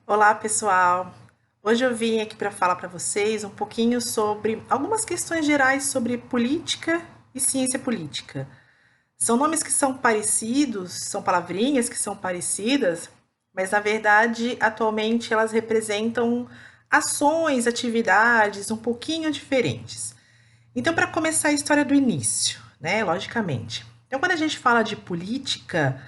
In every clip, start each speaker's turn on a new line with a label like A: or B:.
A: Olá, pessoal. Hoje eu vim aqui para falar para vocês um pouquinho sobre algumas questões gerais sobre política e ciência política. São nomes que são parecidos, são palavrinhas que são parecidas, mas na verdade, atualmente elas representam ações, atividades um pouquinho diferentes. Então, para começar a história do início, né, logicamente. Então, quando a gente fala de política,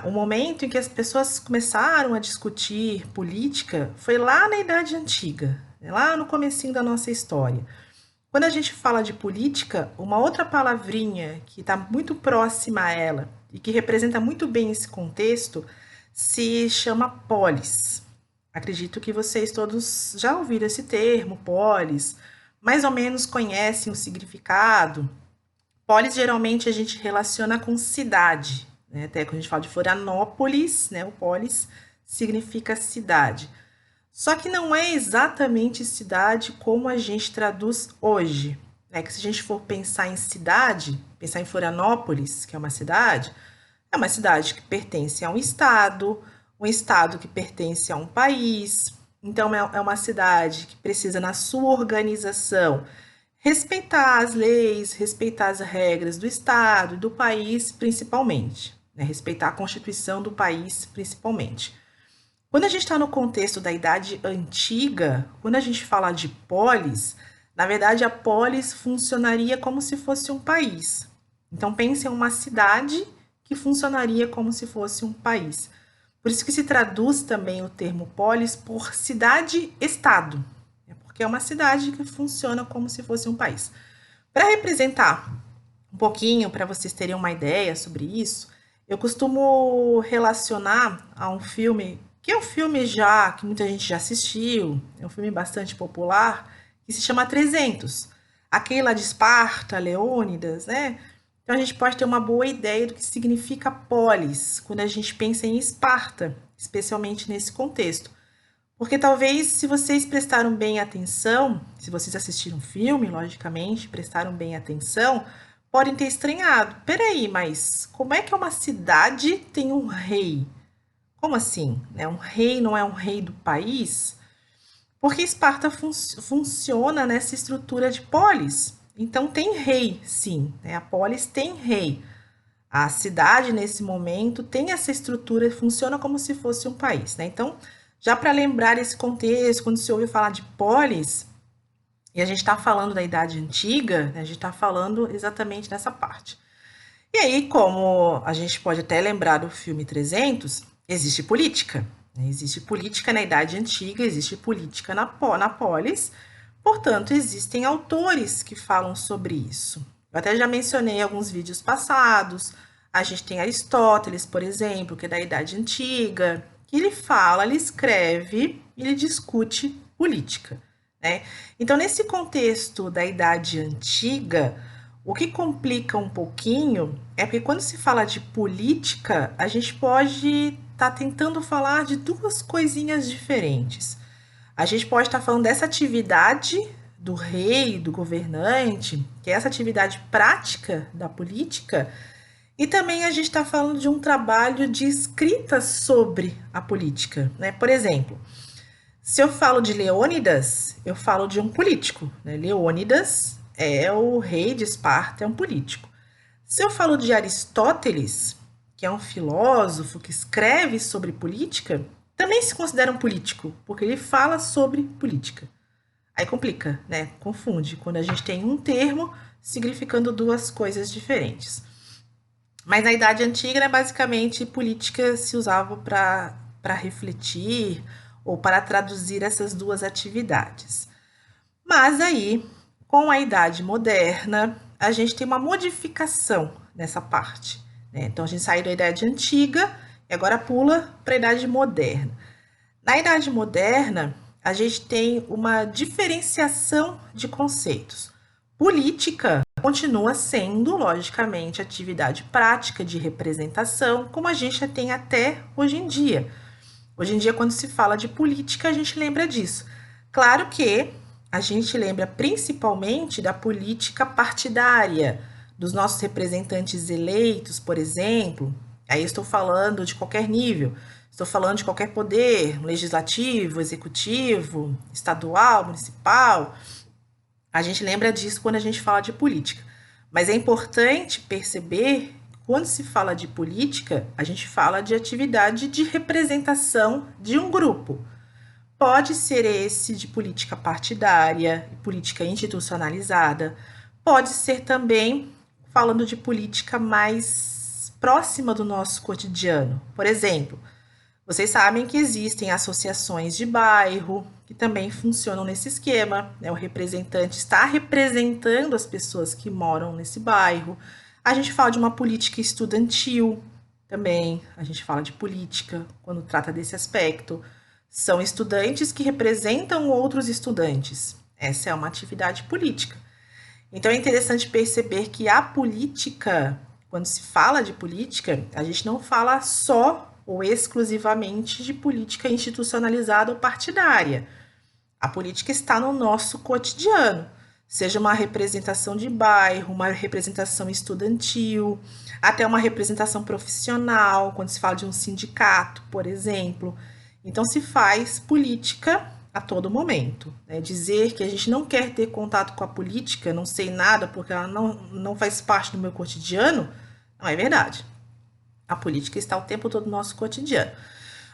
A: o momento em que as pessoas começaram a discutir política foi lá na Idade Antiga, né, lá no comecinho da nossa história. Quando a gente fala de política, uma outra palavrinha que está muito próxima a ela e que representa muito bem esse contexto se chama polis. Acredito que vocês todos já ouviram esse termo, polis, mais ou menos conhecem o significado. Polis geralmente a gente relaciona com cidade, né? Até quando a gente fala de Florianópolis, né? O polis significa cidade. Só que não é exatamente cidade como a gente traduz hoje, né? Que se a gente for pensar em cidade, pensar em Florianópolis, que é uma cidade que pertence a um estado que pertence a um país. Então é uma cidade que precisa na sua organização respeitar as leis, respeitar as regras do Estado e do país, principalmente. Né? Respeitar a Constituição do país, principalmente. Quando a gente está no contexto da Idade Antiga, quando a gente fala de polis, na verdade a polis funcionaria como se fosse um país. Então pense em uma cidade que funcionaria como se fosse um país. Por isso que se traduz também o termo polis por cidade-estado, porque é uma cidade que funciona como se fosse um país. Para representar um pouquinho, para vocês terem uma ideia sobre isso, eu costumo relacionar a um filme, que é um filme já que muita gente já assistiu, é um filme bastante popular, que se chama 300. Aquele lá de Esparta, Leônidas, né? Então a gente pode ter uma boa ideia do que significa polis quando a gente pensa em Esparta, especialmente nesse contexto. Porque talvez, se vocês prestaram bem atenção, se vocês assistiram o filme, logicamente, prestaram bem atenção, podem ter estranhado. Peraí, mas como é que uma cidade tem um rei? Como assim? Né? Um rei não é um rei do país? Porque Esparta funciona nessa estrutura de polis. Então tem rei, sim. Né? A polis tem rei. A cidade, nesse momento, tem essa estrutura, funciona como se fosse um país, né? Então, já para lembrar esse contexto, quando se ouve falar de polis, e a gente está falando da Idade Antiga, né, a gente está falando exatamente dessa parte. E aí, como a gente pode até lembrar do filme 300, existe política. Né? Existe política na Idade Antiga, existe política na polis, portanto, existem autores que falam sobre isso. Eu até já mencionei alguns vídeos passados. A gente tem Aristóteles, por exemplo, que é da Idade Antiga, que ele fala, ele escreve, ele discute política. Né? Então, nesse contexto da Idade Antiga, o que complica um pouquinho é porque quando se fala de política, a gente pode estar tentando falar de duas coisinhas diferentes. A gente pode estar falando dessa atividade do rei, do governante, que é essa atividade prática da política, e também a gente está falando de um trabalho de escrita sobre a política. Né? Por exemplo, se eu falo de Leônidas, eu falo de um político. Né? Leônidas é o rei de Esparta, é um político. Se eu falo de Aristóteles, que é um filósofo que escreve sobre política, também se considera um político, porque ele fala sobre política. Aí complica, né? Confunde quando a gente tem um termo significando duas coisas diferentes. Mas na Idade Antiga, né, basicamente, política se usava para refletir ou para traduzir essas duas atividades. Mas aí, com a Idade Moderna, a gente tem uma modificação nessa parte. Né? Então, a gente saiu da Idade Antiga e agora pula para a Idade Moderna. Na Idade Moderna, a gente tem uma diferenciação de conceitos. Política continua sendo, logicamente, atividade prática de representação, como a gente já tem até hoje em dia. Hoje em dia, quando se fala de política, a gente lembra disso. Claro que a gente lembra principalmente da política partidária, dos nossos representantes eleitos, por exemplo. Aí estou falando de qualquer nível, estou falando de qualquer poder, legislativo, executivo, estadual, municipal. A gente lembra disso quando a gente fala de política. Mas é importante perceber que quando se fala de política, a gente fala de atividade de representação de um grupo. Pode ser esse de política partidária, política institucionalizada, pode ser também falando de política mais próxima do nosso cotidiano. Por exemplo, vocês sabem que existem associações de bairro que também funcionam nesse esquema, né? O representante está representando as pessoas que moram nesse bairro. A gente fala de uma política estudantil também, a gente fala de política quando trata desse aspecto. São estudantes que representam outros estudantes. Essa é uma atividade política. Então é interessante perceber que a política, quando se fala de política, a gente não fala só ou exclusivamente de política institucionalizada ou partidária. A política está no nosso cotidiano, seja uma representação de bairro, uma representação estudantil, até uma representação profissional, quando se fala de um sindicato, por exemplo. Então, se faz política a todo momento. Né? Dizer que a gente não quer ter contato com a política, não sei nada porque ela não faz parte do meu cotidiano, não é verdade. A política está o tempo todo no nosso cotidiano.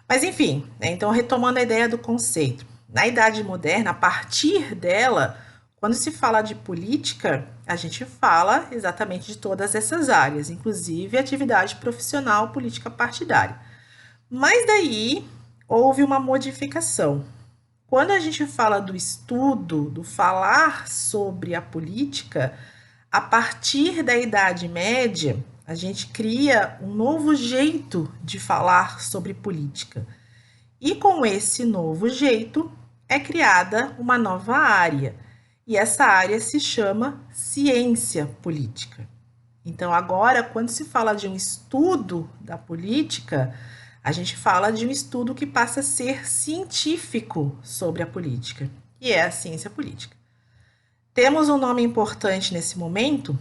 A: Mas, enfim, né? Então, retomando a ideia do conceito. Na Idade Moderna, a partir dela, quando se fala de política, a gente fala exatamente de todas essas áreas, inclusive atividade profissional, política partidária. Mas daí houve uma modificação. Quando a gente fala do estudo, do falar sobre a política, a partir da Idade Média, a gente cria um novo jeito de falar sobre política. E com esse novo jeito é criada uma nova área. E essa área se chama ciência política. Então, agora, quando se fala de um estudo da política, a gente fala de um estudo que passa a ser científico sobre a política, que é a ciência política. Temos um nome importante nesse momento?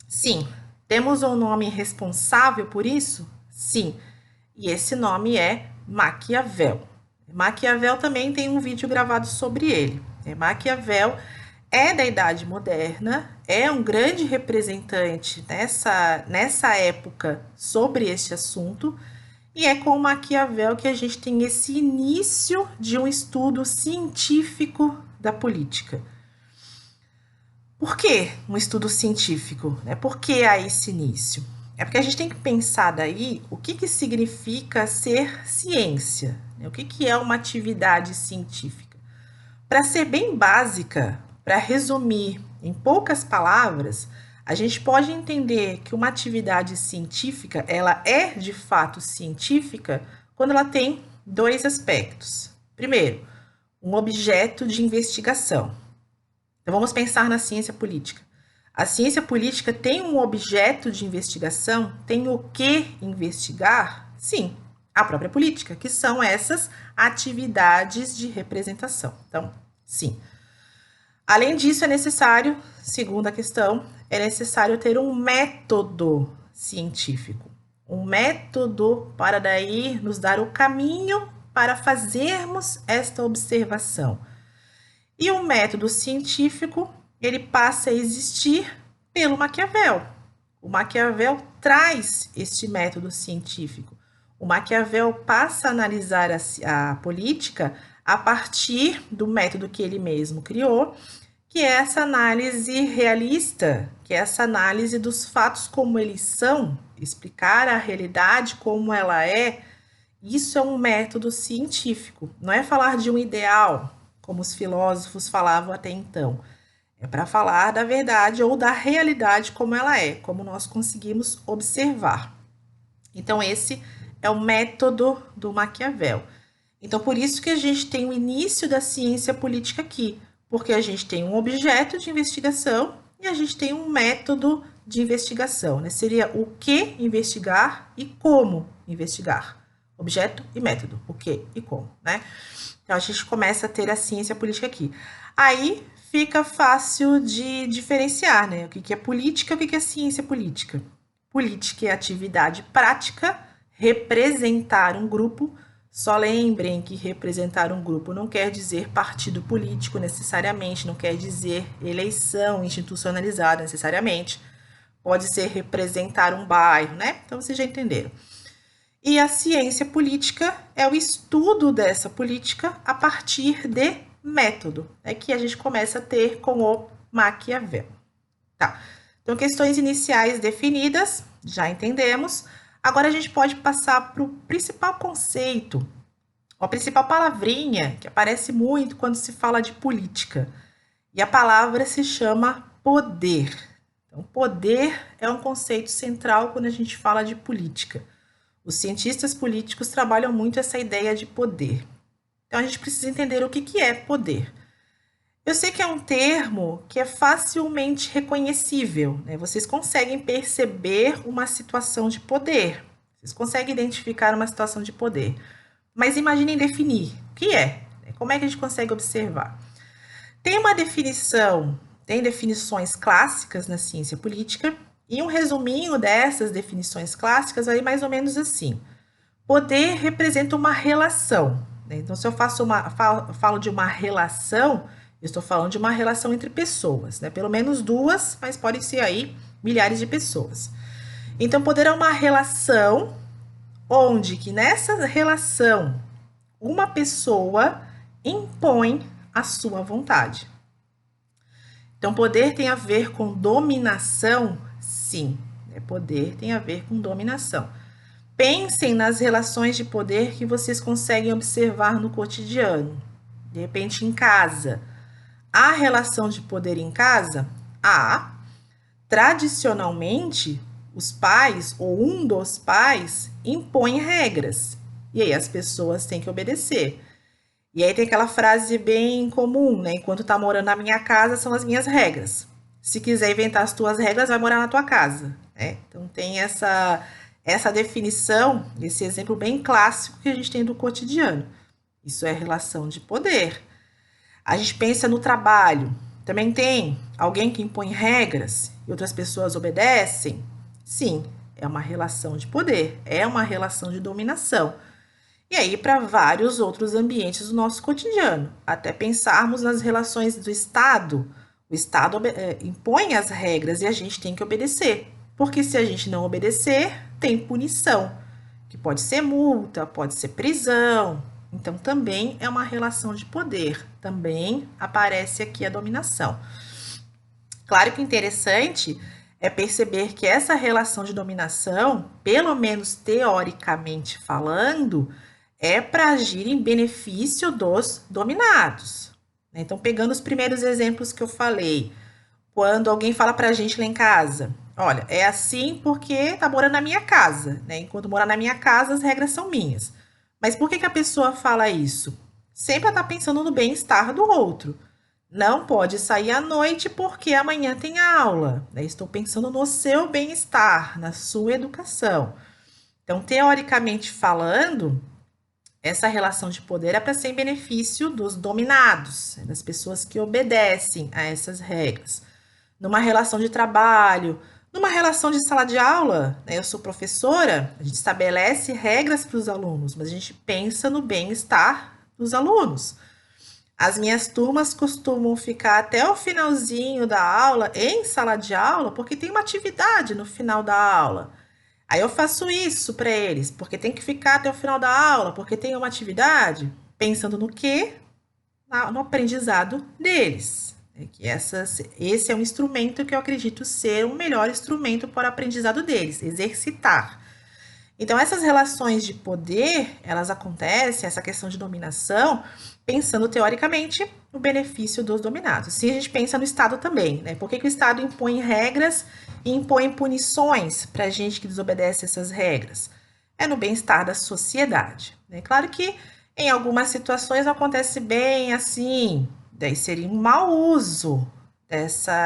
A: Sim. Temos um nome responsável por isso? Sim. E esse nome é Maquiavel. Maquiavel também tem um vídeo gravado sobre ele. Maquiavel é da Idade Moderna, é um grande representante nessa época sobre este assunto, e é com Maquiavel que a gente tem esse início de um estudo científico da política. Por que um estudo científico? Por que há esse início? É porque a gente tem que pensar daí o que significa ser ciência, o que é uma atividade científica. Para ser bem básica, para resumir em poucas palavras, a gente pode entender que uma atividade científica, ela é de fato científica quando ela tem dois aspectos. Primeiro, um objeto de investigação. Então, vamos pensar na ciência política. A ciência política tem um objeto de investigação? Tem o que investigar? Sim, a própria política, que são essas atividades de representação. Então, sim. Além disso, é necessário, segunda questão, é necessário ter um método científico. Um método para daí nos dar o caminho para fazermos esta observação. E o método científico, ele passa a existir pelo Maquiavel. O Maquiavel traz este método científico. O Maquiavel passa a analisar a política a partir do método que ele mesmo criou, que é essa análise realista, que é essa análise dos fatos como eles são, explicar a realidade como ela é. Isso é um método científico, não é falar de um ideal, como os filósofos falavam até então. É para falar da verdade ou da realidade como ela é, como nós conseguimos observar. Então, esse é o método do Maquiavel. Então, por isso que a gente tem o início da ciência política aqui, porque a gente tem um objeto de investigação e a gente tem um método de investigação, né? Seria o que investigar e como investigar. Objeto e método, o que e como, né? Então, a gente começa a ter a ciência política aqui. Aí fica fácil de diferenciar, né? O que é política e o que é ciência política. Política é atividade prática representar um grupo. Só lembrem que representar um grupo não quer dizer partido político necessariamente, não quer dizer eleição institucionalizada necessariamente. Pode ser representar um bairro, né? Então vocês já entenderam. E a ciência política é o estudo dessa política a partir de método, que a gente começa a ter com o Maquiavel. Tá. Então, questões iniciais definidas, já entendemos. Agora a gente pode passar para o principal conceito, a principal palavrinha que aparece muito quando se fala de política. E a palavra se chama poder. Então, poder é um conceito central quando a gente fala de política. Os cientistas políticos trabalham muito essa ideia de poder. Então, a gente precisa entender o que é poder. Eu sei que é um termo que é facilmente reconhecível, né? Vocês conseguem perceber uma situação de poder. Vocês conseguem identificar uma situação de poder. Mas imaginem definir. O que é? Como é que a gente consegue observar? Tem uma definição, tem definições clássicas na ciência política, e um resuminho dessas definições clássicas vai mais ou menos assim. Poder representa uma relação, né? Então, se eu falo de uma relação, eu estou falando de uma relação entre pessoas, né? Pelo menos duas, mas podem ser aí milhares de pessoas. Então, poder é uma relação onde que nessa relação uma pessoa impõe a sua vontade. Então, poder tem a ver com dominação? Sim, poder tem a ver com dominação. Pensem nas relações de poder que vocês conseguem observar no cotidiano. De repente, em casa. Há relação de poder em casa? Há. Tradicionalmente, os pais ou um dos pais impõe regras. E aí as pessoas têm que obedecer. E aí tem aquela frase bem comum, né? Enquanto tá morando na minha casa, são as minhas regras. Se quiser inventar as tuas regras, vai morar na tua casa, né? Então tem essa definição, esse exemplo bem clássico que a gente tem do cotidiano. Isso é relação de poder. A gente pensa no trabalho. Também tem alguém que impõe regras e outras pessoas obedecem? Sim, é uma relação de poder, é uma relação de dominação. E aí, para vários outros ambientes do nosso cotidiano, até pensarmos nas relações do Estado. O Estado impõe as regras e a gente tem que obedecer. Porque se a gente não obedecer, tem punição, que pode ser multa, pode ser prisão. Então, também é uma relação de poder. Também aparece aqui a dominação. Claro que interessante é perceber que essa relação de dominação, pelo menos teoricamente falando, é para agir em benefício dos dominados. Então, pegando os primeiros exemplos que eu falei, quando alguém fala para a gente lá em casa, olha, é assim porque tá morando na minha casa, né? Enquanto morar na minha casa, as regras são minhas. Mas por que a pessoa fala isso? Sempre ela está pensando no bem-estar do outro. Não pode sair à noite porque amanhã tem aula, né? Estou pensando no seu bem-estar, na sua educação. Então, teoricamente falando, essa relação de poder é para ser em benefício dos dominados, das pessoas que obedecem a essas regras. Numa relação de trabalho, numa relação de sala de aula, né? Eu sou professora, a gente estabelece regras para os alunos, mas a gente pensa no bem-estar dos alunos. As minhas turmas costumam ficar até o finalzinho da aula em sala de aula, porque tem uma atividade no final da aula. Aí eu faço isso para eles, porque tem que ficar até o final da aula, porque tem uma atividade, pensando no quê? No aprendizado deles. Esse é um instrumento que eu acredito ser o melhor instrumento para o aprendizado deles, exercitar. Então, essas relações de poder, elas acontecem, essa questão de dominação, pensando teoricamente no benefício dos dominados. Se a gente pensa no Estado também, né? Por que o Estado impõe regras e impõe punições para a gente que desobedece essas regras? É no bem-estar da sociedade, né? Claro que em algumas situações acontece bem assim, daí seria um mau uso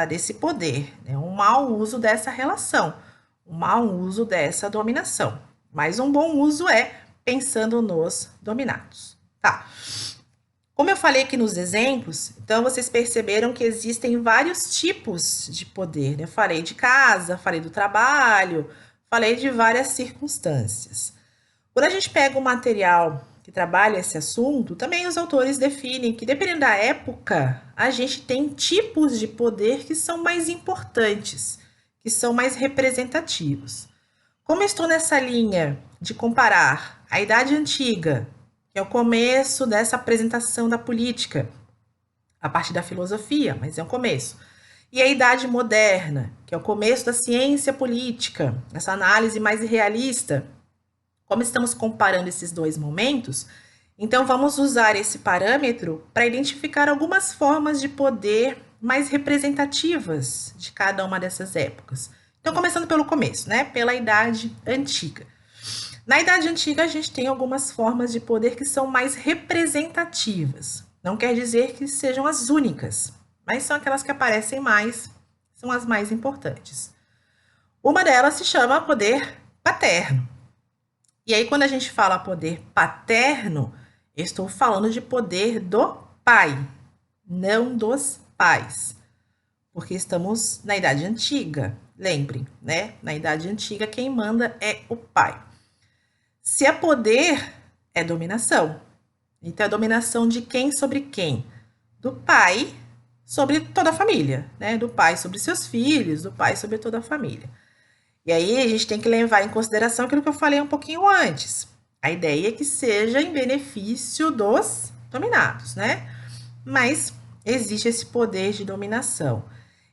A: desse poder, né? Um mau uso dessa relação, um mau uso dessa dominação. Mas um bom uso é pensando nos dominados. Tá. Como eu falei aqui nos exemplos, então vocês perceberam que existem vários tipos de poder, né? Eu falei de casa, falei do trabalho, falei de várias circunstâncias. Quando a gente pega um material que trabalha esse assunto, também os autores definem que, dependendo da época, a gente tem tipos de poder que são mais importantes, que são mais representativos. Como eu estou nessa linha de comparar a Idade Antiga, que é o começo dessa apresentação da política, a partir da filosofia, mas é um começo, e a Idade Moderna, que é o começo da ciência política, essa análise mais realista, como estamos comparando esses dois momentos, então vamos usar esse parâmetro para identificar algumas formas de poder mais representativas de cada uma dessas épocas. Então, começando pelo começo, né? Pela Idade Antiga. Na Idade Antiga, a gente tem algumas formas de poder que são mais representativas. Não quer dizer que sejam as únicas, mas são aquelas que aparecem mais, são as mais importantes. Uma delas se chama poder paterno. E aí, quando a gente fala poder paterno, eu estou falando de poder do pai, não dos pais, porque estamos na Idade Antiga. Lembrem, né? Na Idade Antiga, quem manda é o pai. Se é poder, é dominação. Então, é dominação de quem sobre quem? Do pai sobre toda a família, né? Do pai sobre seus filhos, do pai sobre toda a família. E aí, a gente tem que levar em consideração aquilo que eu falei um pouquinho antes. A ideia é que seja em benefício dos dominados, né? Mas existe esse poder de dominação.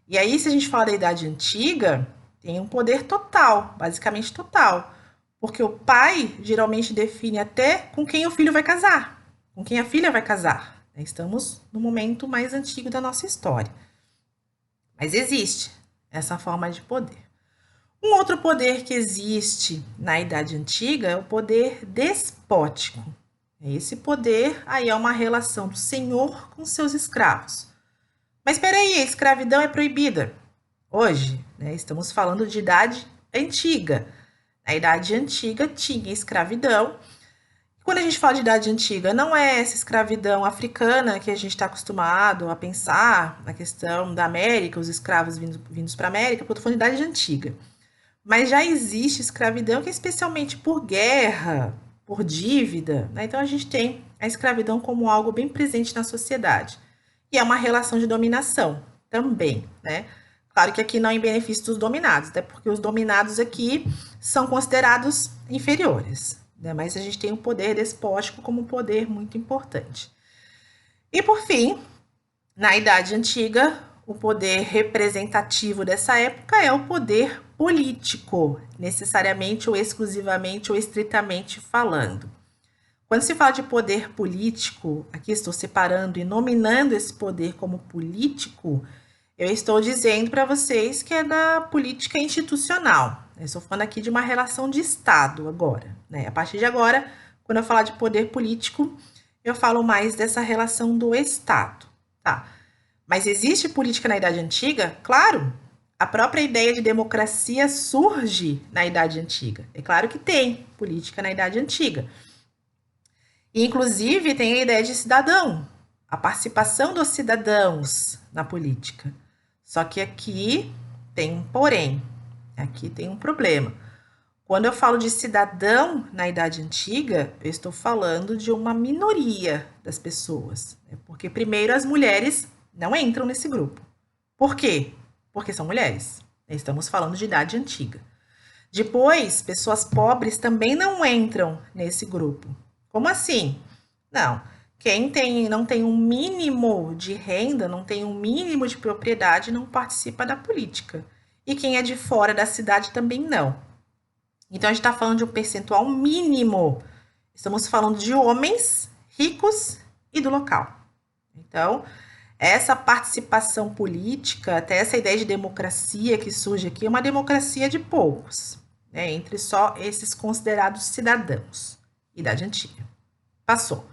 A: E aí, se a gente fala da Idade Antiga, tem um poder total, basicamente total. Porque o pai geralmente define até com quem o filho vai casar, com quem a filha vai casar. Estamos no momento mais antigo da nossa história. Mas existe essa forma de poder. Um outro poder que existe na Idade Antiga é o poder despótico. Esse poder aí é uma relação do senhor com seus escravos. Mas espera aí, a escravidão é proibida. Hoje, né, estamos falando de Idade Antiga. Na Idade Antiga tinha escravidão. Quando a gente fala de Idade Antiga, não é essa escravidão africana que a gente está acostumado a pensar, na questão da América, os escravos vindos para a América, porque eu estou falando de Idade Antiga. Mas já existe escravidão que é especialmente por guerra, por dívida, né? Então a gente tem a escravidão como algo bem presente na sociedade. E é uma relação de dominação também, né? Claro que aqui não em benefício dos dominados, até porque os dominados aqui são considerados inferiores, né? Mas a gente tem o poder despótico como um poder muito importante. E por fim, na Idade Antiga, o poder representativo dessa época é o poder político, necessariamente ou exclusivamente ou estritamente falando. Quando se fala de poder político, aqui estou separando e nominando esse poder como político, eu estou dizendo para vocês que é da política institucional. Eu estou falando aqui de uma relação de Estado agora, né? A partir de agora, quando eu falar de poder político, eu falo mais dessa relação do Estado, tá? Mas existe política na Idade Antiga? Claro! A própria ideia de democracia surge na Idade Antiga. É claro que tem política na Idade Antiga. E, inclusive, tem a ideia de cidadão, a participação dos cidadãos na política. Só que aqui tem um porém, aqui tem um problema. Quando eu falo de cidadão na Idade Antiga, eu estou falando de uma minoria das pessoas. Porque, primeiro, as mulheres não entram nesse grupo. Por quê? Porque são mulheres. Estamos falando de Idade Antiga. Depois, pessoas pobres também não entram nesse grupo. Como assim? Não. Quem não tem um mínimo de renda, não tem um mínimo de propriedade, não participa da política. E quem é de fora da cidade também não. Então, a gente está falando de um percentual mínimo. Estamos falando de homens ricos e do local. Então, essa participação política, até essa ideia de democracia que surge aqui, é uma democracia de poucos, né, entre só esses considerados cidadãos. Idade Antiga. Passou.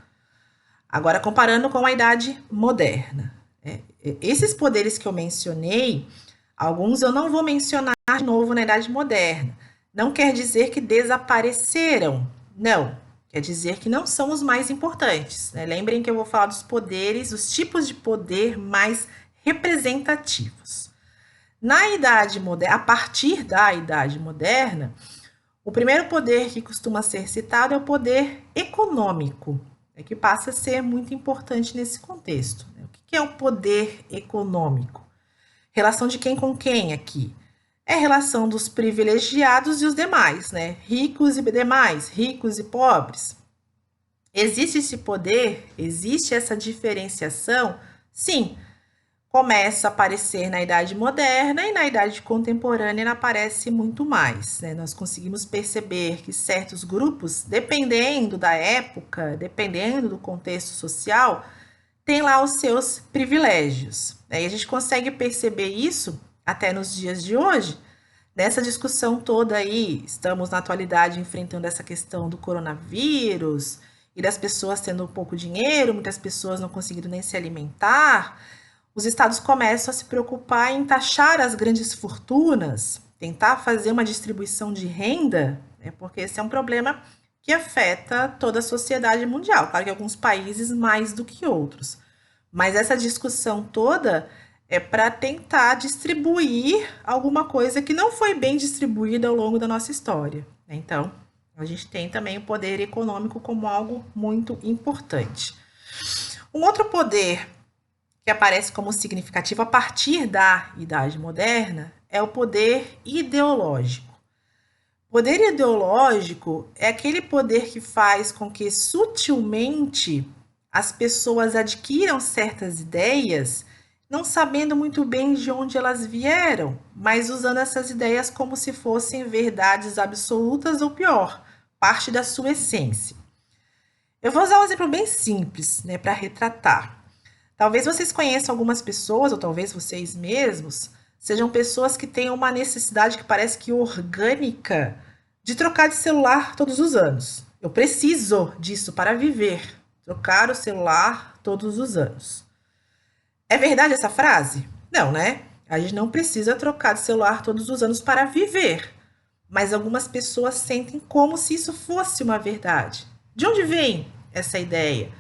A: Agora, comparando com a Idade Moderna. Esses poderes que eu mencionei, alguns eu não vou mencionar de novo na Idade Moderna. Não quer dizer que desapareceram. Não. Quer dizer que não são os mais importantes, né? Lembrem que eu vou falar dos poderes, os tipos de poder mais representativos. Na Idade Moderna, a partir da Idade Moderna, O primeiro poder que costuma ser citado é o poder econômico, que passa a ser muito importante nesse contexto. O que é o poder econômico? Relação de quem com quem aqui? É a relação dos privilegiados e os demais, né? Ricos e demais, ricos e pobres. Existe esse poder? Existe essa diferenciação? Sim, começa a aparecer na Idade Moderna e na Idade Contemporânea ela aparece muito mais, né? Nós conseguimos perceber que certos grupos, dependendo da época, dependendo do contexto social, têm lá os seus privilégios, né? E a gente consegue perceber isso até nos dias de hoje. Nessa discussão toda aí, estamos na atualidade enfrentando essa questão do coronavírus e das pessoas tendo pouco dinheiro, muitas pessoas não conseguindo nem se alimentar. Os estados começam a se preocupar em taxar as grandes fortunas, tentar fazer uma distribuição de renda, né, porque esse é um problema que afeta toda a sociedade mundial. Claro que alguns países mais do que outros. Mas essa discussão toda é para tentar distribuir alguma coisa que não foi bem distribuída ao longo da nossa história. Então, a gente tem também o poder econômico como algo muito importante. Um outro poder que aparece como significativo a partir da Idade Moderna é o poder ideológico. Poder ideológico é aquele poder que faz com que sutilmente as pessoas adquiram certas ideias, não sabendo muito bem de onde elas vieram, mas usando essas ideias como se fossem verdades absolutas ou pior, parte da sua essência. Eu vou usar um exemplo bem simples, né, para retratar. Talvez vocês conheçam algumas pessoas, ou talvez vocês mesmos, sejam pessoas que têm uma necessidade que parece que orgânica de trocar de celular todos os anos. Eu preciso disso para viver, trocar o celular todos os anos. É verdade essa frase? Não, né? A gente não precisa trocar de celular todos os anos para viver, mas algumas pessoas sentem como se isso fosse uma verdade. De onde vem essa ideia?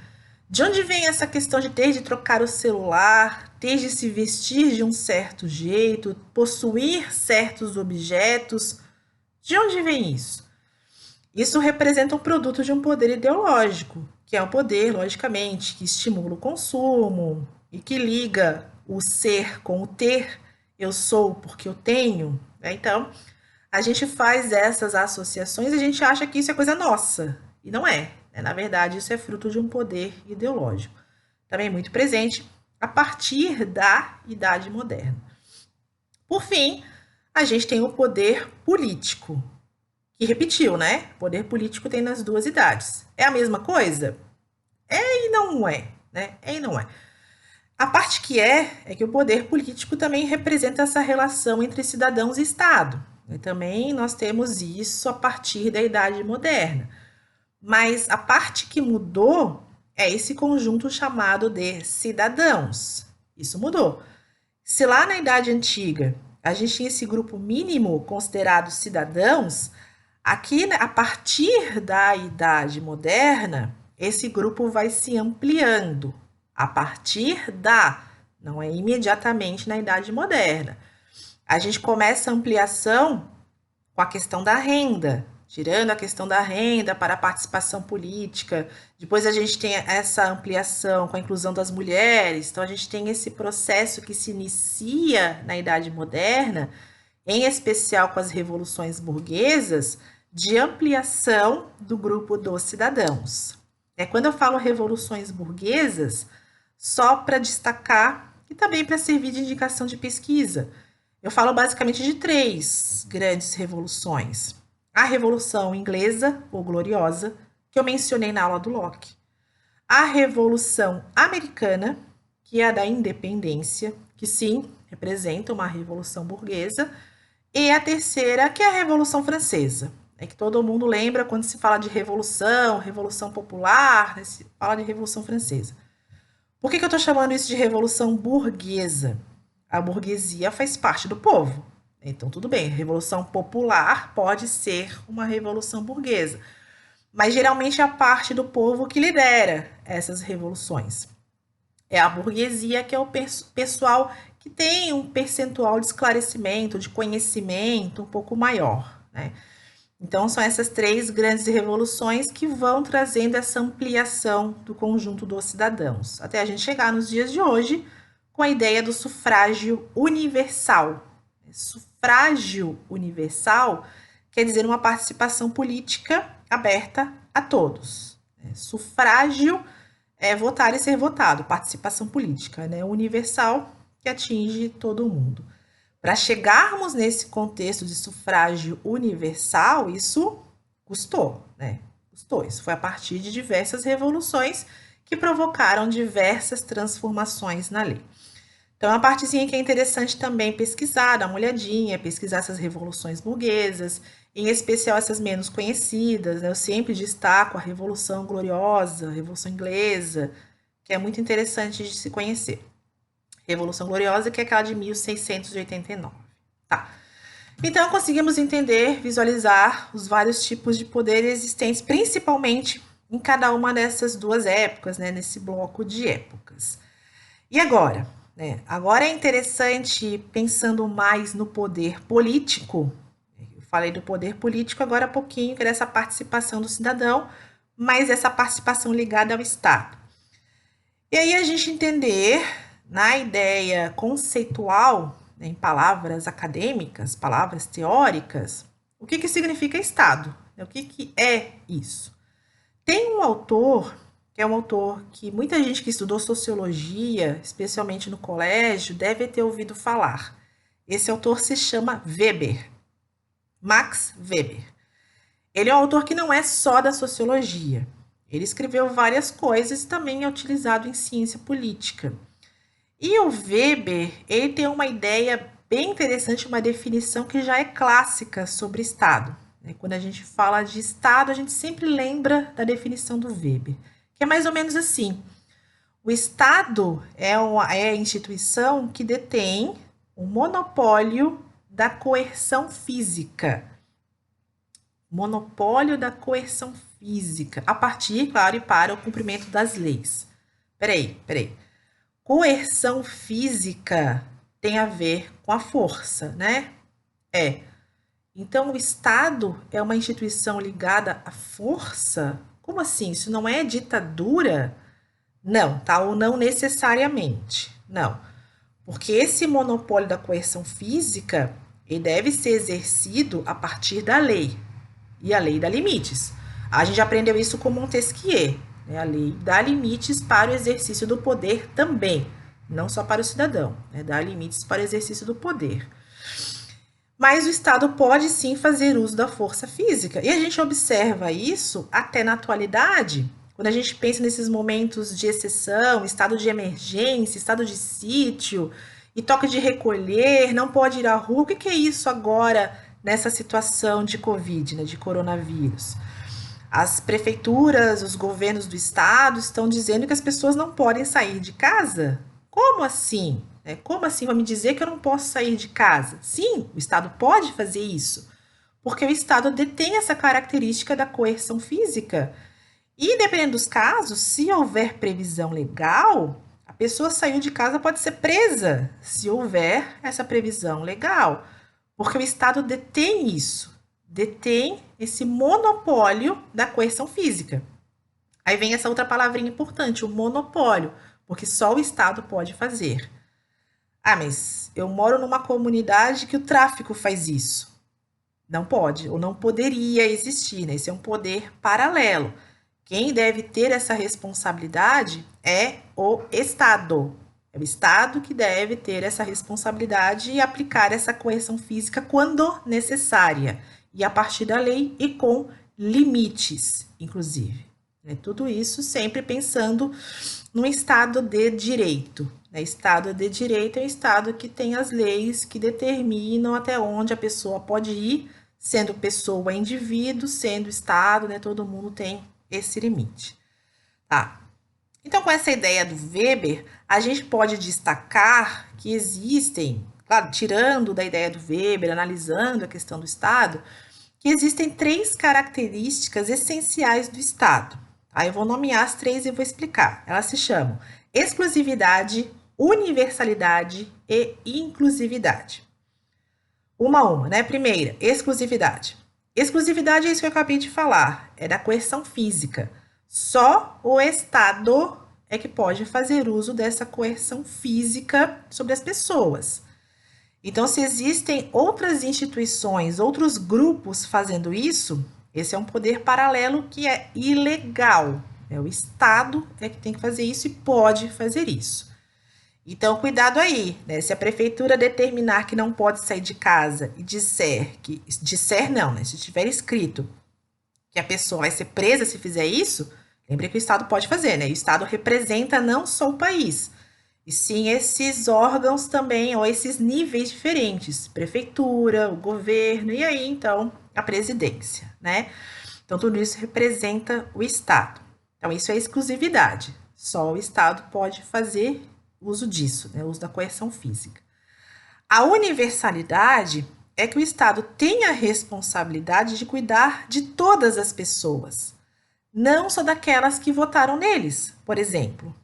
A: De onde vem essa questão de ter de trocar o celular, ter de se vestir de um certo jeito, possuir certos objetos? De onde vem isso? Isso representa um produto de um poder ideológico, que é o poder, logicamente, que estimula o consumo e que liga o ser com o ter. Eu sou porque eu tenho, né? Então, a gente faz essas associações e a gente acha que isso é coisa nossa, e não é. Na verdade, isso é fruto de um poder ideológico, também muito presente a partir da Idade Moderna. Por fim, a gente tem o poder político, que repetiu, né? O poder político tem nas duas idades. É a mesma coisa? É e não é, né? É e não é. A parte que é que o poder político também representa essa relação entre cidadãos e Estado. E também nós temos isso a partir da Idade Moderna. Mas a parte que mudou é esse conjunto chamado de cidadãos. Isso mudou. Se lá na Idade Antiga a gente tinha esse grupo mínimo considerado cidadãos, aqui a partir da Idade Moderna, esse grupo vai se ampliando. A partir da, não é imediatamente na Idade Moderna. A gente começa a ampliação com a questão da renda, tirando a questão da renda para a participação política. Depois a gente tem essa ampliação com a inclusão das mulheres. Então a gente tem esse processo que se inicia na Idade Moderna, em especial com as revoluções burguesas, de ampliação do grupo dos cidadãos. Quando eu falo revoluções burguesas, só para destacar e também para servir de indicação de pesquisa, eu falo basicamente de três grandes revoluções. A Revolução Inglesa, ou Gloriosa, que eu mencionei na aula do Locke. A Revolução Americana, que é a da independência, que sim, representa uma revolução burguesa. E a terceira, que é a Revolução Francesa. É que todo mundo lembra quando se fala de revolução, revolução popular, né, se fala de Revolução Francesa. Por que eu estou chamando isso de revolução burguesa? A burguesia faz parte do povo. Então, tudo bem, revolução popular pode ser uma revolução burguesa. Mas geralmente é a parte do povo que lidera essas revoluções. É a burguesia que é o pessoal que tem um percentual de esclarecimento, de conhecimento um pouco maior, né? Então, são essas três grandes revoluções que vão trazendo essa ampliação do conjunto dos cidadãos, até a gente chegar nos dias de hoje com a ideia do sufrágio universal. Sufrágio universal quer dizer uma participação política aberta a todos. Sufrágio é votar e ser votado, participação política, né? Universal, que atinge todo mundo. Para chegarmos nesse contexto de sufrágio universal, isso custou, né? Custou. Isso foi a partir de diversas revoluções que provocaram diversas transformações na lei. Então, é uma partezinha que é interessante também pesquisar, dar uma olhadinha, pesquisar essas revoluções burguesas, em especial essas menos conhecidas, né? Eu sempre destaco a Revolução Gloriosa, a Revolução Inglesa, que é muito interessante de se conhecer. Revolução Gloriosa, que é aquela de 1689. Tá. Então, conseguimos entender, visualizar os vários tipos de poder existentes, principalmente em cada uma dessas duas épocas, né? Nesse bloco de épocas. E agora? Agora é interessante, pensando mais no poder político, eu falei do poder político agora há pouquinho, que é dessa participação do cidadão, mas essa participação ligada ao Estado. E aí a gente entender, na ideia conceitual, em palavras acadêmicas, palavras teóricas, o que significa Estado, o que é isso. Tem um autor, que é um autor que muita gente que estudou sociologia, especialmente no colégio, deve ter ouvido falar. Esse autor se chama Weber, Max Weber. Ele é um autor que não é só da sociologia. Ele escreveu várias coisas e também é utilizado em ciência política. E o Weber, ele tem uma ideia bem interessante, uma definição que já é clássica sobre Estado. Quando a gente fala de Estado, a gente sempre lembra da definição do Weber, que é mais ou menos assim. O Estado é a instituição que detém o monopólio da coerção física. Monopólio da coerção física, a partir, claro, e para o cumprimento das leis. Peraí. Coerção física tem a ver com a força, né? Então, o Estado é uma instituição ligada à força? Como assim? Isso não é ditadura? Não, tá? Ou não necessariamente. Não. Porque esse monopólio da coerção física, ele deve ser exercido a partir da lei. E a lei dá limites. A gente aprendeu isso com Montesquieu, né? A lei dá limites para o exercício do poder também, não só para o cidadão, né? Dá limites para o exercício do poder. Mas o Estado pode sim fazer uso da força física. E a gente observa isso até na atualidade, quando a gente pensa nesses momentos de exceção, estado de emergência, estado de sítio, e toque de recolher, não pode ir à rua. O que é isso agora nessa situação de Covid, né, de coronavírus? As prefeituras, os governos do estado estão dizendo que as pessoas não podem sair de casa? Como assim? Como assim vai me dizer que eu não posso sair de casa? Sim, o Estado pode fazer isso, porque o Estado detém essa característica da coerção física. E, dependendo dos casos, se houver previsão legal, a pessoa saiu de casa pode ser presa, se houver essa previsão legal, porque o Estado detém isso, detém esse monopólio da coerção física. Aí vem essa outra palavrinha importante, o monopólio, porque só o Estado pode fazer. Ah, mas eu moro numa comunidade que o tráfico faz isso. Não pode, ou não poderia existir, né? Esse é um poder paralelo. Quem deve ter essa responsabilidade é o Estado. É o Estado que deve ter essa responsabilidade e aplicar essa coerção física quando necessária, e a partir da lei e com limites, inclusive. Tudo isso sempre pensando no Estado de Direito. Estado de Direito é um Estado que tem as leis que determinam até onde a pessoa pode ir, sendo pessoa indivíduo, sendo Estado, todo mundo tem esse limite. Tá? Então, com essa ideia do Weber, a gente pode destacar que existem, claro, tirando da ideia do Weber, analisando a questão do Estado, que existem três características essenciais do Estado. Aí eu vou nomear as três e vou explicar. Elas se chamam exclusividade, universalidade e inclusividade. Uma, né? Primeira, exclusividade. Exclusividade é isso que eu acabei de falar, é da coerção física. Só o Estado é que pode fazer uso dessa coerção física sobre as pessoas. Então, se existem outras instituições, outros grupos fazendo isso, esse é um poder paralelo que é ilegal. O Estado é que tem que fazer isso e pode fazer isso. Então, cuidado aí, né? Se a prefeitura determinar que não pode sair de casa e disser não, né? Se tiver escrito que a pessoa vai ser presa se fizer isso, lembre que o Estado pode fazer, né? O Estado representa não só o país, e sim esses órgãos também, ou esses níveis diferentes, prefeitura, o governo, e aí então a presidência, né? Então, tudo isso representa o Estado. Então, isso é exclusividade. Só o Estado pode fazer uso disso, né? Uso da coerção física. A universalidade é que o Estado tem a responsabilidade de cuidar de todas as pessoas, não só daquelas que votaram neles, por exemplo.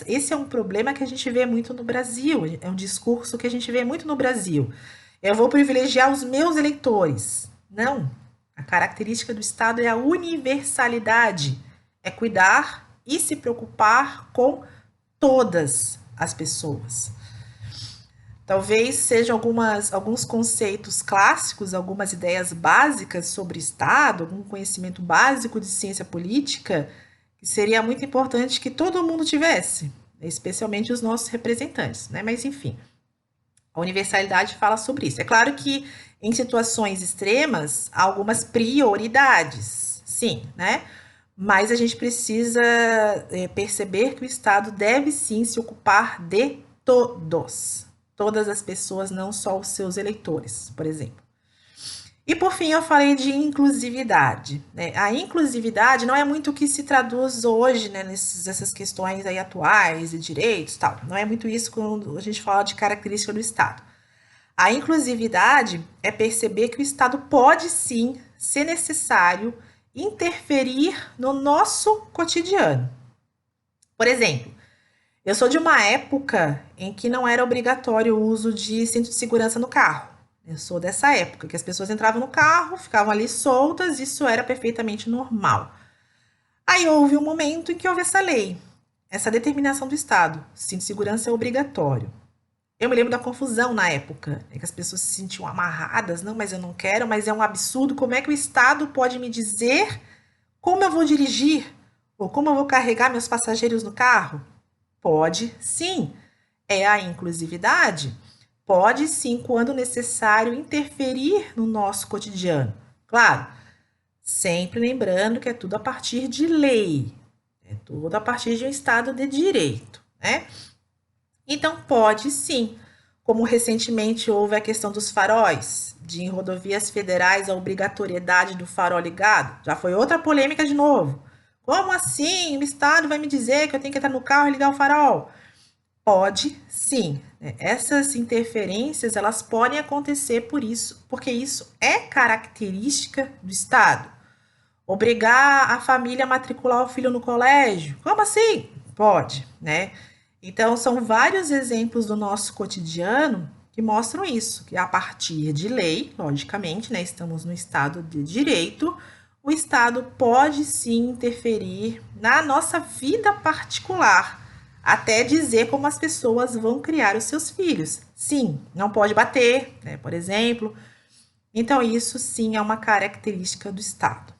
A: Esse é um problema que a gente vê muito no Brasil, é um discurso que a gente vê muito no Brasil. Eu vou privilegiar os meus eleitores. Não. A característica do Estado é a universalidade, é cuidar e se preocupar com todas as pessoas. Talvez sejam alguns conceitos clássicos, algumas ideias básicas sobre Estado, algum conhecimento básico de ciência política, que seria muito importante que todo mundo tivesse, especialmente os nossos representantes, né? Mas, enfim, a universalidade fala sobre isso. É claro que em situações extremas, há algumas prioridades, sim, né? Mas a gente precisa perceber que o Estado deve sim se ocupar de todas as pessoas, não só os seus eleitores, por exemplo. E por fim, eu falei de inclusividade, né? A inclusividade não é muito o que se traduz hoje, né, nessas questões aí atuais de direitos, tal. Não é muito isso quando a gente fala de característica do Estado. A inclusividade é perceber que o Estado pode sim, se necessário, interferir no nosso cotidiano. Por exemplo, eu sou de uma época em que não era obrigatório o uso de cinto de segurança no carro. Eu sou dessa época, que as pessoas entravam no carro, ficavam ali soltas, isso era perfeitamente normal. Aí houve um momento em que houve essa lei, essa determinação do Estado. Cinto de segurança é obrigatório. Eu me lembro da confusão na época, que as pessoas se sentiam amarradas, não, mas eu não quero, mas é um absurdo, como é que o Estado pode me dizer como eu vou dirigir? Ou como eu vou carregar meus passageiros no carro? Pode sim, é a inclusividade. Pode sim, quando necessário, interferir no nosso cotidiano. Claro, sempre lembrando que é tudo a partir de lei, é tudo a partir de um Estado de direito, né? Então, pode sim, como recentemente houve a questão dos faróis, de em rodovias federais a obrigatoriedade do farol ligado, já foi outra polêmica de novo. Como assim? O Estado vai me dizer que eu tenho que entrar no carro e ligar o farol? Pode, sim. Essas interferências, elas podem acontecer por isso, porque isso é característica do Estado. Obrigar a família a matricular o filho no colégio? Como assim? Pode, né? Então, são vários exemplos do nosso cotidiano que mostram isso, que a partir de lei, logicamente, né, estamos no Estado de direito, o Estado pode sim interferir na nossa vida particular, até dizer como as pessoas vão criar os seus filhos. Sim, não pode bater, né, por exemplo. Então, isso sim é uma característica do Estado.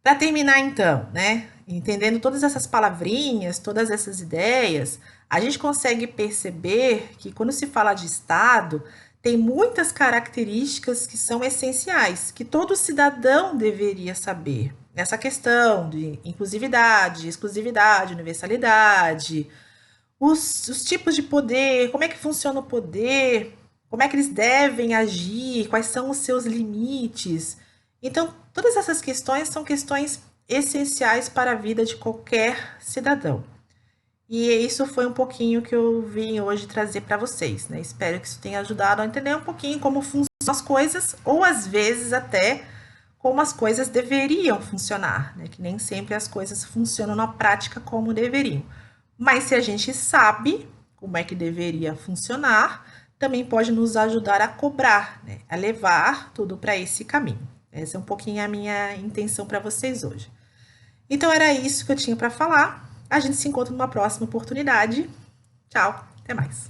A: Para terminar, então, né, entendendo todas essas palavrinhas, todas essas ideias, a gente consegue perceber que quando se fala de Estado, tem muitas características que são essenciais, que todo cidadão deveria saber. Essa questão de inclusividade, exclusividade, universalidade, os tipos de poder, como é que funciona o poder, como é que eles devem agir, quais são os seus limites. Então, todas essas questões são questões essenciais para a vida de qualquer cidadão. E isso foi um pouquinho que eu vim hoje trazer para vocês, né? Espero que isso tenha ajudado a entender um pouquinho como funcionam as coisas, ou às vezes até como as coisas deveriam funcionar, né? Que nem sempre as coisas funcionam na prática como deveriam. Mas se a gente sabe como é que deveria funcionar, também pode nos ajudar a cobrar, né? A levar tudo para esse caminho. Essa é um pouquinho a minha intenção para vocês hoje. Então era isso que eu tinha para falar. A gente se encontra numa próxima oportunidade. Tchau, até mais.